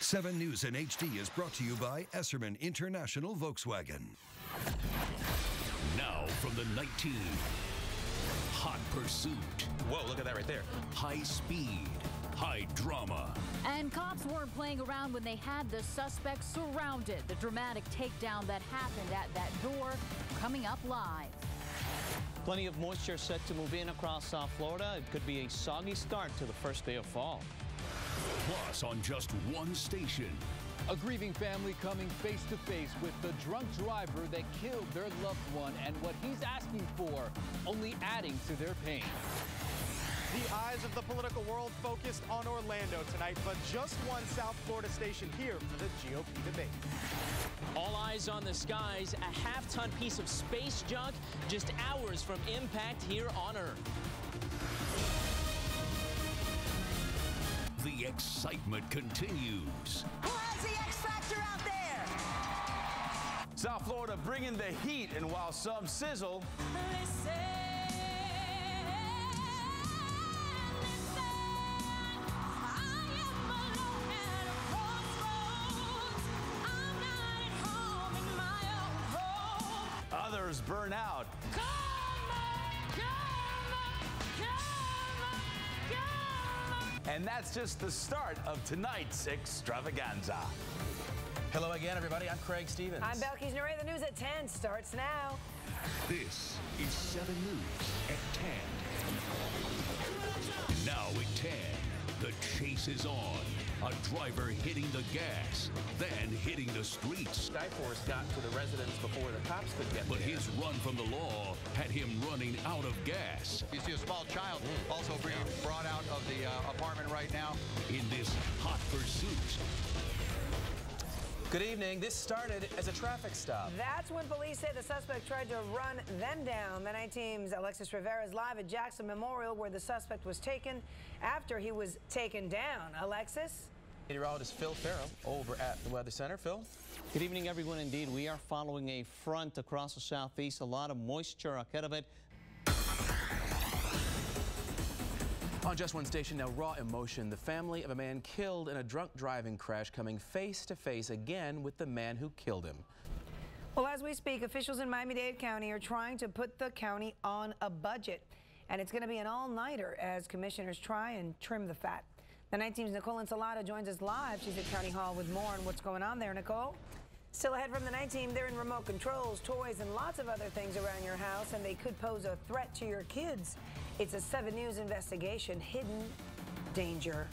7 News in HD is brought to you by Esserman International Volkswagen. Now from the night team, Hot Pursuit. Whoa, look at that right there. High Speed, High Drama. And cops weren't playing around when they had the suspect surrounded. The dramatic takedown that happened at that door coming up live. Plenty of moisture set to move in across South Florida. It could be a soggy start to the first day of fall. Plus, on just one station. A grieving family coming face to face with the drunk driver that killed their loved one and what he's asking for, only adding to their pain. The eyes of the political world focused on Orlando tonight, but just one South Florida station here for the GOP debate. All eyes on the skies, a half-ton piece of space junk just hours from impact here on Earth. The excitement continues. Who has the X Factor out there? South Florida bringing the heat, and while some sizzle, others burn out. And that's just the start of tonight's extravaganza. Hello again, everybody. I'm Craig Stevens. I'm Belkis Nure. The news at 10 starts now. This is 7 News at 10. Now at 10, the chase is on. A driver hitting the gas, then hitting the streets. Skyforce got to the residence before the cops could get But there. his run from the law had him running out of gas. You see a small child also being brought out of the apartment right now. In this hot pursuit. Good evening. This started as a traffic stop. That's when police say the suspect tried to run them down. The night team's Alexis Rivera is live at Jackson Memorial, where the suspect was taken after he was taken down. Alexis? Meteorologist Phil Farrow over at the Weather Center. Phil? Good evening, everyone. Indeed, we are following a front across the southeast. A lot of moisture ahead of it. On just one station now, raw emotion. The family of a man killed in a drunk driving crash coming face to face again with the man who killed him. Well, as we speak, officials in Miami-Dade County are trying to put the county on a budget. And it's going to be an all-nighter as commissioners try and trim the fat. The night team's Nicole Ensalada joins us live. She's at County Hall with more on what's going on there. Nicole? Still ahead from the night team, they're in remote controls, toys, and lots of other things around your house, and they could pose a threat to your kids. It's a 7 News investigation, Hidden Danger.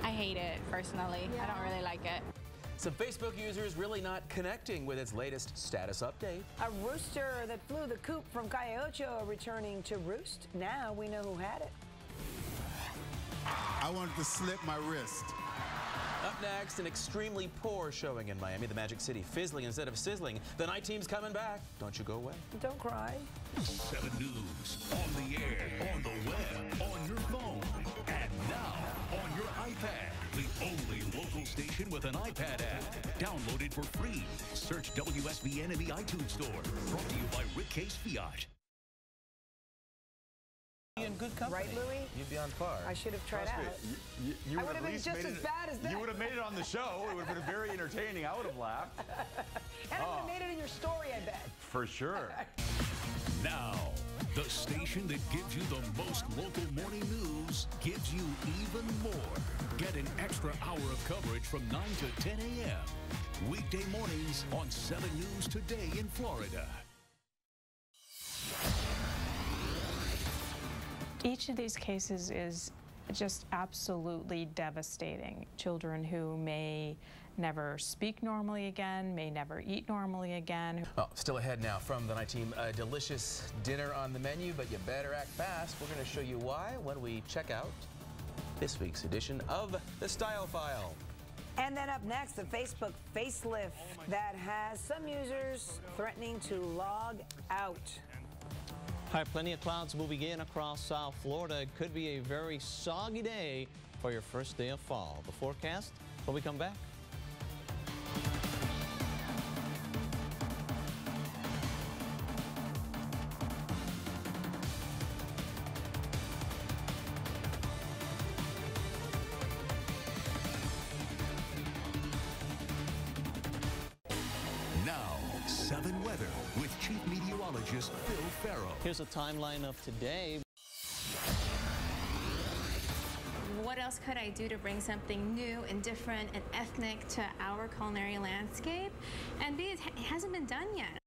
I hate it, personally. I don't really like it. Some Facebook users really not connecting with its latest status update. A rooster that flew the coop from Calle Ocho returning to roost. Now we know who had it. I wanted to slip my wrist. Up next, an extremely poor showing in Miami, the Magic City, fizzling instead of sizzling. The night team's coming back. Don't you go away. Don't cry. 7 News, on the air, on the web, on your phone, and now on your iPad. The only local station with an iPad app. Download it for free. Search WSVN in the iTunes Store. Brought to you by Rick Case Fiat. In good company. Right, Louie? You'd be on par. I should have tried out. You I would have been just as bad as that. You would have made it on the show. It would have been very entertaining. I would have laughed. And I would have made it in your story, I bet. For sure. Now, the station that gives you the most local morning news gives you even more. Get an extra hour of coverage from 9 to 10 a.m. Weekday mornings on 7 News Today in Florida. Each of these cases is just absolutely devastating. Children who may never speak normally again, may never eat normally again. Well, still ahead now from the night team, a delicious dinner on the menu, but you better act fast. We're going to show you why when we check out this week's edition of The Style File. And then up next, the Facebook facelift that has some users threatening to log out. All right, plenty of clouds moving in across South Florida. It could be a very soggy day for your first day of fall. The forecast when we come back. 7 weather with Chief Meteorologist Phil Farrow. Here's a timeline of today. What else could I do to bring something new and different and ethnic to our culinary landscape? And B, it hasn't been done yet.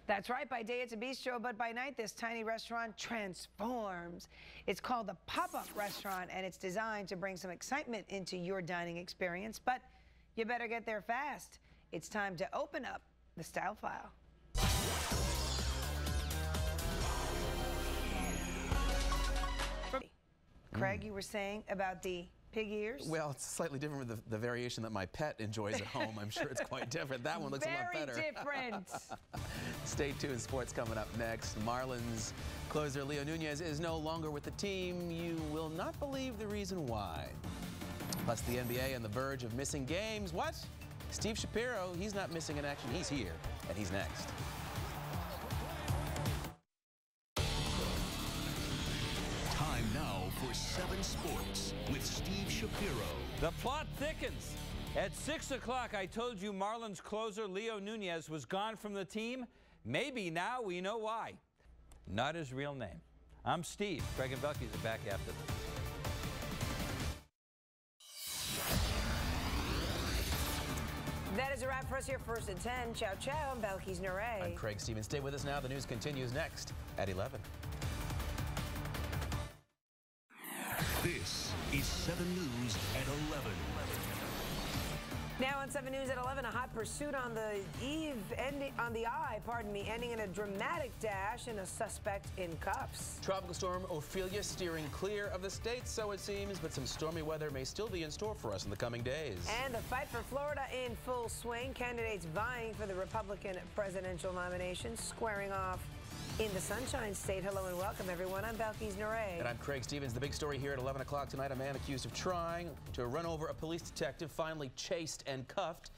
That's right. By day, it's a bistro, but by night, this tiny restaurant transforms. It's called the Pop-Up Restaurant, and it's designed to bring some excitement into your dining experience. But you better get there fast. It's time to open up the Style File. Craig, you were saying about the pig ears? Well, it's slightly different with the variation that my pet enjoys at home. I'm sure it's quite different. That one looks a lot better. Very different. Stay tuned. Sports coming up next. Marlins closer Leo Nunez is no longer with the team. You will not believe the reason why. Plus the NBA on the verge of missing games. What? Steve Shapiro, he's not missing in action. He's here, and he's next. Time now for 7 Sports with Steve Shapiro. The plot thickens. At 6 o'clock, I told you Marlins closer Leo Nunez was gone from the team. Maybe now we know why. Not his real name. I'm Steve. Craig and Belkey's are back after this. That is a wrap for us here first at 10. Ciao, ciao. I'm Belkey's Nuray. I'm Craig Stevens. Stay with us now. The news continues next at 11. This is 7 News at 11. Now on 7 News at 11, a hot pursuit on the ending in a dramatic dash and a suspect in cuffs. Tropical storm Ophelia steering clear of the state, so it seems, but some stormy weather may still be in store for us in the coming days. And the fight for Florida in full swing. Candidates vying for the Republican presidential nomination squaring off in the Sunshine State. Hello and welcome, everyone. I'm Belkey's Nuray. And I'm Craig Stevens. The big story here at 11 o'clock tonight, a man accused of trying to run over a police detective finally chased and cuffed.